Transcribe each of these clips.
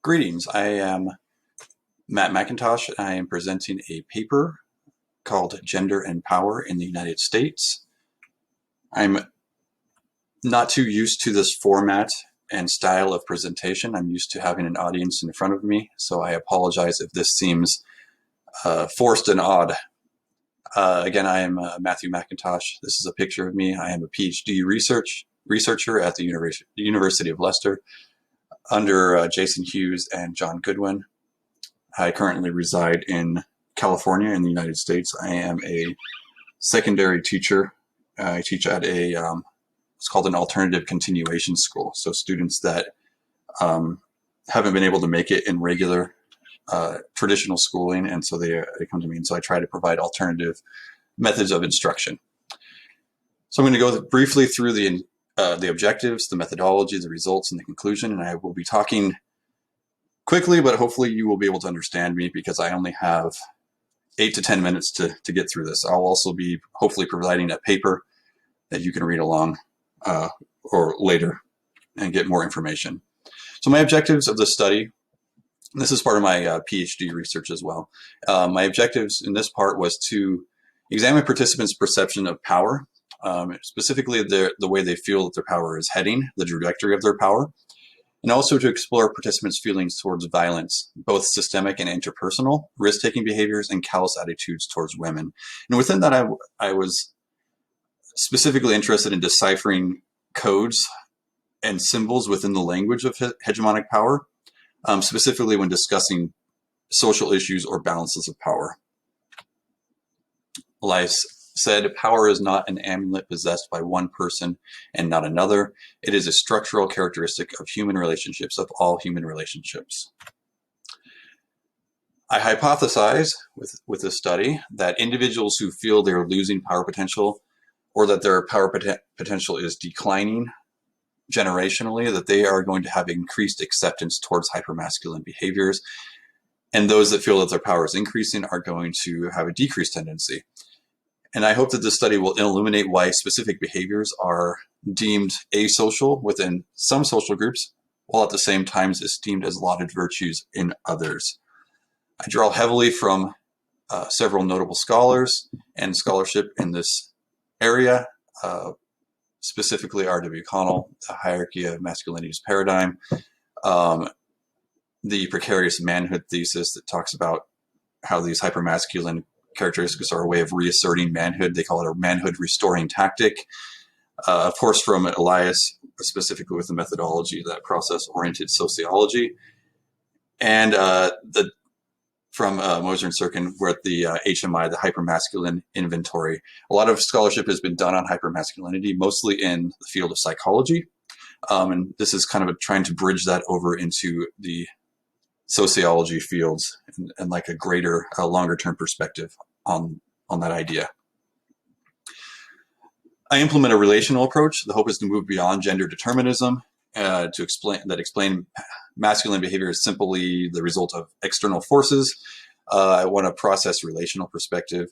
Greetings, I am Matt McIntosh. I am presenting a paper called Gender and Power in the United States. I'm not too used to this format and style of presentation. I'm used to having an audience in front of me, so I apologize if this seems forced and odd. Again, I am Matthew McIntosh. This is a picture of me. I am a PhD researcher at the University of Leicester under Jason Hughes and John Goodwin. I currently reside in California in the United States. I am a secondary teacher. I teach at a it's called an alternative continuation school. So students that haven't been able to make it in regular traditional schooling, and so they come to me, and so I try to provide alternative methods of instruction. So I'm going to go briefly through the objectives, the methodology, the results, and the conclusion, and I will be talking quickly, but hopefully you will be able to understand me because I only have 8 to 10 minutes to get through this. I'll also be hopefully providing a paper that you can read along or later and get more information. So my objectives of the study, this is part of my PhD research as well. My objectives in this part was to examine participants' perception of power, specifically the way they feel that their power is heading, the trajectory of their power, and also to explore participants' feelings towards violence, both systemic and interpersonal, risk-taking behaviors, and callous attitudes towards women. And within that, I was specifically interested in deciphering codes and symbols within the language of hegemonic power, specifically when discussing social issues or balances of power. Elias said, power is not an amulet possessed by one person and not another. It is a structural characteristic of human relationships, of all human relationships. I hypothesize with this study that individuals who feel they're losing power potential or that their power potential is declining generationally, that they are going to have increased acceptance towards hypermasculine behaviors. And those that feel that their power is increasing are going to have a decreased tendency. And I hope that this study will illuminate why specific behaviors are deemed asocial within some social groups, while at the same time esteemed as lauded virtues in others. I draw heavily from several notable scholars and scholarship in this area, specifically R.W. Connell, The Hierarchy of Masculinity's Paradigm, the Precarious Manhood thesis that talks about how these hypermasculine characteristics are a way of reasserting manhood. They call it a manhood restoring tactic. Of course, from Elias, specifically with the methodology, that process-oriented sociology. And from Moser and Sirkin, we're at the HMI, the hypermasculine inventory. A lot of scholarship has been done on hypermasculinity, mostly in the field of psychology. And this is kind of trying to bridge that over into the sociology fields and like a greater, longer term perspective on that idea. I implement a relational approach. The hope is to move beyond gender determinism to explain masculine behavior is simply the result of external forces. I want a process relational perspective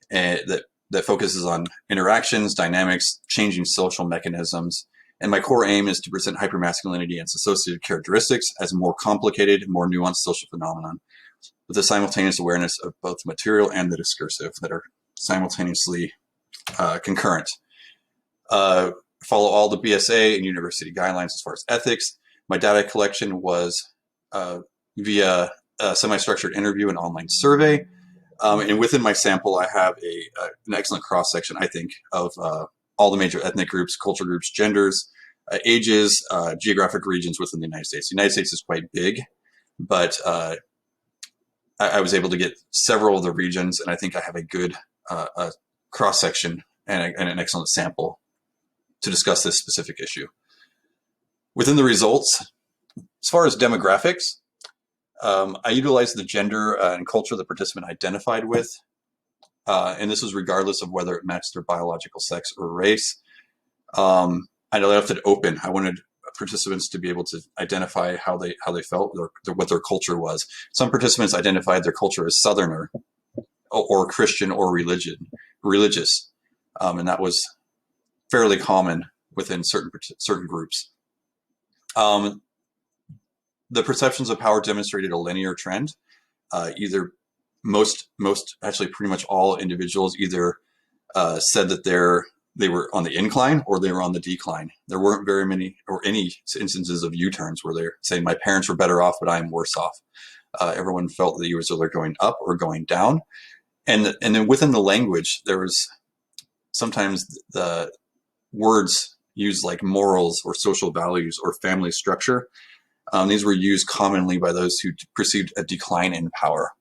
that focuses on interactions, dynamics, changing social mechanisms. And my core aim is to present hypermasculinity and its associated characteristics as a more complicated, more nuanced social phenomenon, with a simultaneous awareness of both the material and the discursive that are simultaneously concurrent. Follow all the BSA and university guidelines as far as ethics. My data collection was via a semi-structured interview and online survey. And within my sample, I have an excellent cross-section, I think, of all the major ethnic groups, culture groups, genders, ages, geographic regions within the United States. The United States is quite big, but I was able to get several of the regions, and I think I have a good cross-section and an excellent sample to discuss this specific issue. Within the results, as far as demographics, I utilized the gender and culture the participant identified with. And this was regardless of whether it matched their biological sex or race. I left it open. I wanted participants to be able to identify how they felt, what their culture was. Some participants identified their culture as Southerner, or Christian, or religious, and that was fairly common within certain groups. the perceptions of power demonstrated a linear trend. Either actually pretty much all individuals either said that they were on the incline or they were on the decline. There weren't very many or any instances of U-turns where they're saying my parents were better off, but I'm worse off. Everyone felt that you was either going up or going down. And then within the language, there was sometimes the words used like morals or social values or family structure. These were used commonly by those who perceived a decline in power.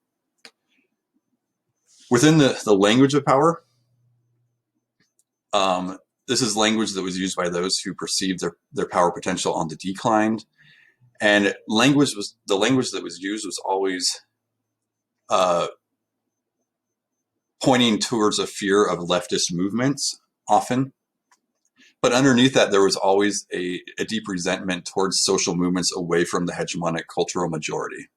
Within the language of power, this is language that was used by those who perceived their power potential on the decline. And the language that was used was always pointing towards a fear of leftist movements, often. But underneath that, there was always a deep resentment towards social movements away from the hegemonic cultural majority.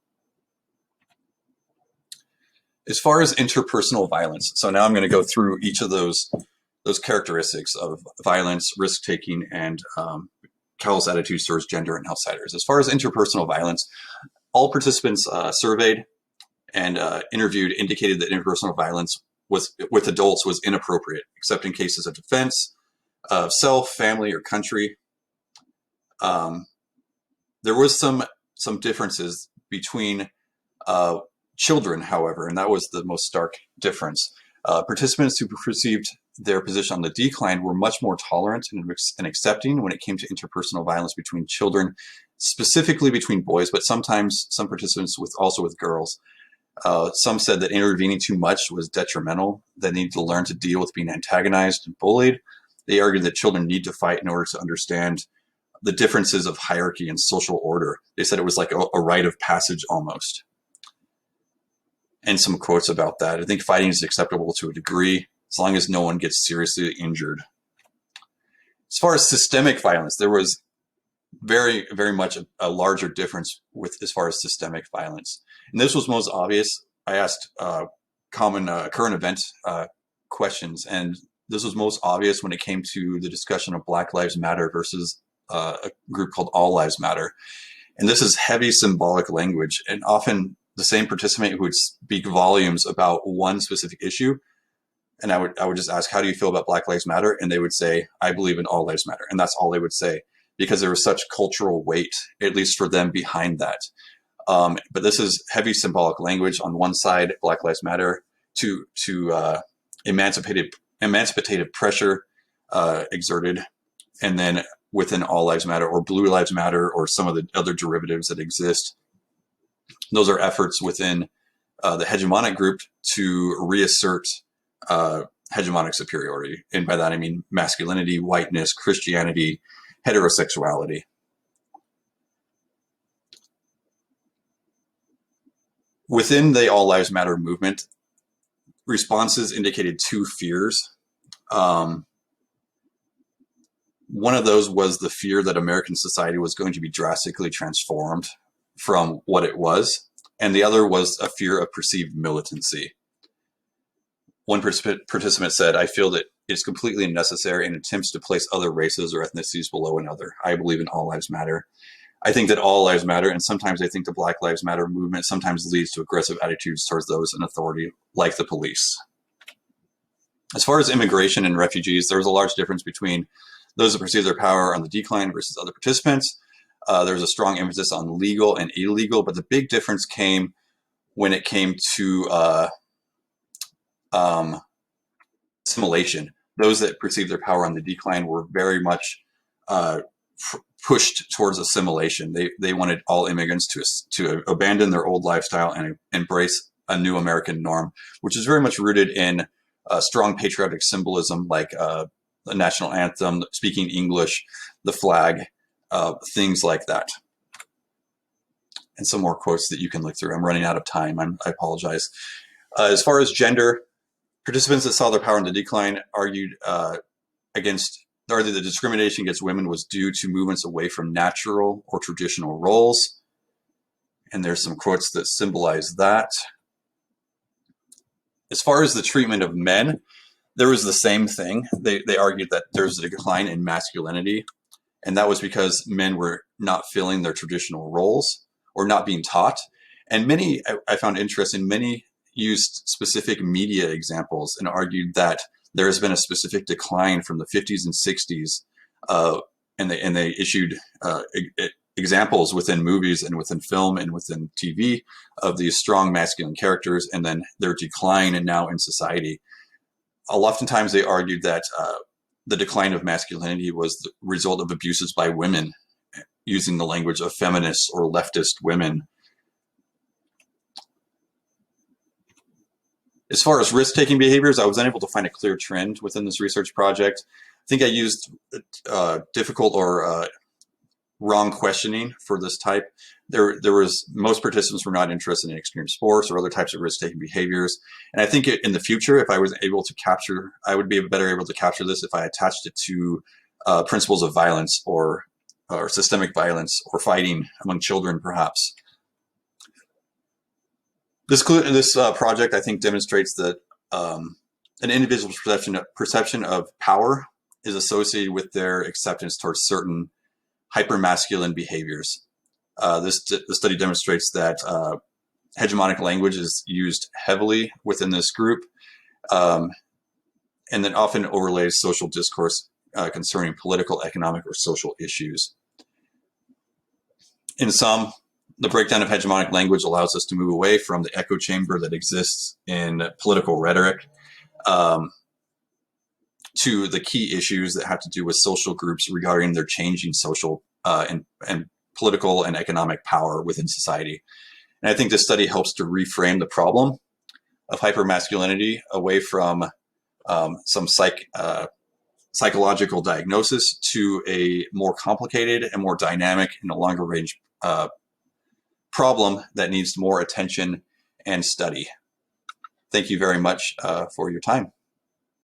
As far as interpersonal violence, so now I'm going to go through each of those characteristics of violence, risk-taking, and callous attitudes towards gender and outsiders. As far as interpersonal violence, all participants surveyed and interviewed indicated that interpersonal violence with adults was inappropriate, except in cases of defense of self, family, or country. There was some differences between children, however, and that was the most stark difference. Participants who perceived their position on the decline were much more tolerant and accepting when it came to interpersonal violence between children, specifically between boys, but sometimes some participants also with girls. Some said that intervening too much was detrimental. They needed to learn to deal with being antagonized and bullied. They argued that children need to fight in order to understand the differences of hierarchy and social order. They said it was like a rite of passage almost. And some quotes about that. I think fighting is acceptable to a degree, as long as no one gets seriously injured. As far as systemic violence, there was very, very much a larger difference as far as systemic violence. And this was most obvious. I asked common current event questions, and this was most obvious when it came to the discussion of Black Lives Matter versus a group called All Lives Matter. And this is heavy symbolic language, and often the same participant who would speak volumes about one specific issue, and I would just ask, how do you feel about Black Lives Matter? And they would say, I believe in all lives matter. And that's all they would say, because there was such cultural weight, at least for them, behind that. But this is heavy symbolic language. On one side, Black Lives Matter, to emancipative pressure exerted, and then within All Lives Matter or Blue Lives Matter or some of the other derivatives that exist. Those are efforts within the hegemonic group to reassert hegemonic superiority. And by that, I mean masculinity, whiteness, Christianity, heterosexuality. Within the All Lives Matter movement, responses indicated two fears. One of those was the fear that American society was going to be drastically transformed from what it was, and the other was a fear of perceived militancy. One participant said, I feel that it's completely unnecessary and attempts to place other races or ethnicities below another. I believe in all lives matter. I think that all lives matter, and sometimes I think the Black Lives Matter movement sometimes leads to aggressive attitudes towards those in authority, like the police. As far as immigration and refugees, there was a large difference between those that perceive their power on the decline versus other participants. There was a strong emphasis on legal and illegal, but the big difference came when it came to assimilation. Those that perceived their power on the decline were very much pushed towards assimilation. They wanted all immigrants to abandon their old lifestyle and embrace a new American norm, which is very much rooted in strong patriotic symbolism like the national anthem, speaking English, the flag, things like that. And some more quotes that you can look through. I'm running out of time. I apologize. As far as gender, participants that saw their power in the decline argued that discrimination against women was due to movements away from natural or traditional roles. And there's some quotes that symbolize that. As far as the treatment of men, there was the same thing. They argued that there's a decline in masculinity, and that was because men were not filling their traditional roles, or not being taught. And many, I found interesting, many used specific media examples and argued that there has been a specific decline from the 50s and 60s, and they issued examples within movies and within film and within TV of these strong masculine characters, and then their decline and now in society. Oftentimes they argued that the decline of masculinity was the result of abuses by women, using the language of feminists or leftist women. As far as risk-taking behaviors, I was unable to find a clear trend within this research project. I think I used difficult or wrong questioning for this type. Most participants were not interested in extreme sports or other types of risk-taking behaviors. And I think in the future, if I was able to capture, I would be better able to capture this if I attached it to principles of violence or systemic violence or fighting among children, perhaps. This project, I think, demonstrates that an individual's perception of power is associated with their acceptance towards certain hypermasculine behaviors. The study demonstrates that hegemonic language is used heavily within this group, and then often overlays social discourse concerning political, economic, or social issues. In sum, the breakdown of hegemonic language allows us to move away from the echo chamber that exists in political rhetoric to the key issues that have to do with social groups regarding their changing social and political and economic power within society. And I think this study helps to reframe the problem of hypermasculinity away from some psychological diagnosis to a more complicated and more dynamic and a longer range problem that needs more attention and study. Thank you very much for your time.